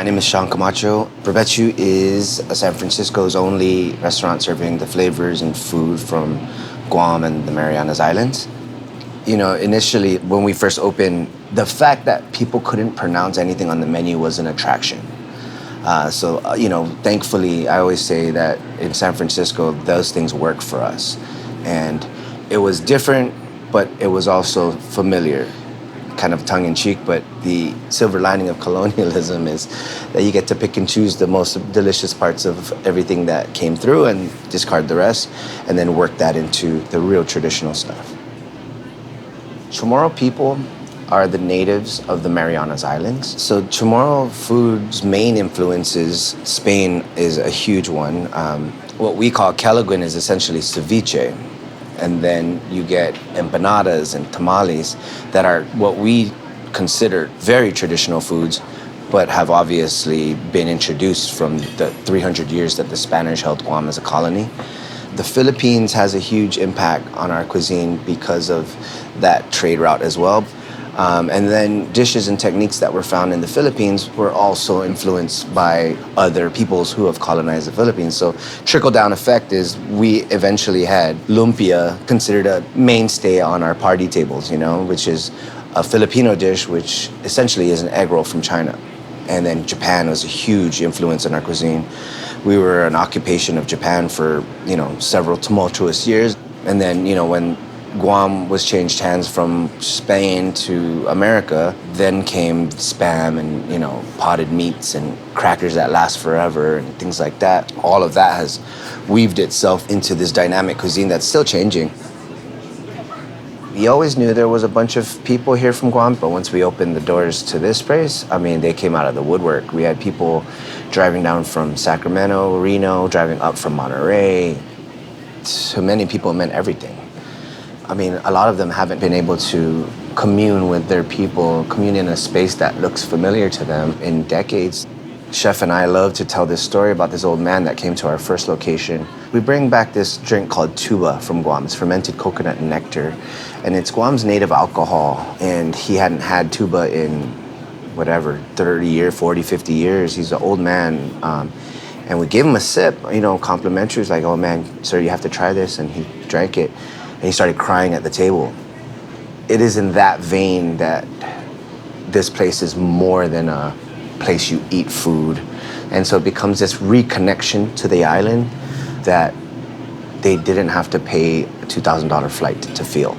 My name is Shawn Camacho. Prubechu is San Francisco's only restaurant serving the flavors and food from Guam and the Marianas Islands. You know, initially when we first opened, the fact that people couldn't pronounce anything on the menu was an attraction. Thankfully, I always say that in San Francisco, those things work for us. And it was different, but it was also familiar, kind of tongue-in-cheek. But the silver lining of colonialism is that you get to pick and choose the most delicious parts of everything that came through and discard the rest, and then work that into the real traditional stuff. Chamorro people are the natives of the Marianas Islands. So Chamorro food's main influences, Spain is a huge one. What we call kelaguen is essentially ceviche. And then you get empanadas and tamales that are what we consider very traditional foods, but have obviously been introduced from the 300 years that the Spanish held Guam as a colony. The Philippines has a huge impact on our cuisine because of that trade route as well. And then dishes and techniques that were found in the Philippines were also influenced by other peoples who have colonized the Philippines. So trickle-down effect is we eventually had lumpia, considered a mainstay on our party tables, which is a Filipino dish, which essentially is an egg roll from China. And then Japan was a huge influence on our cuisine. We were an occupation of Japan for, several tumultuous years. And then, when Guam was changed hands from Spain to America, then came Spam and, potted meats and crackers that last forever and things like that. All of that has weaved itself into this dynamic cuisine that's still changing. We always knew there was a bunch of people here from Guam, but once we opened the doors to this place, they came out of the woodwork. We had people driving down from Sacramento, Reno, driving up from Monterey. To many people, it meant everything. A lot of them haven't been able to commune with their people, commune in a space that looks familiar to them in decades. Chef and I love to tell this story about this old man that came to our first location. We bring back this drink called tuba from Guam. It's fermented coconut nectar, and it's Guam's native alcohol. And he hadn't had tuba in 40, 50 years. He's an old man. And we gave him a sip, complimentary. He's like, "Oh man, sir, you have to try this." And he drank it. And he started crying at the table. It is in that vein that this place is more than a place you eat food. And so it becomes this reconnection to the island that they didn't have to pay a $2,000 flight to feel.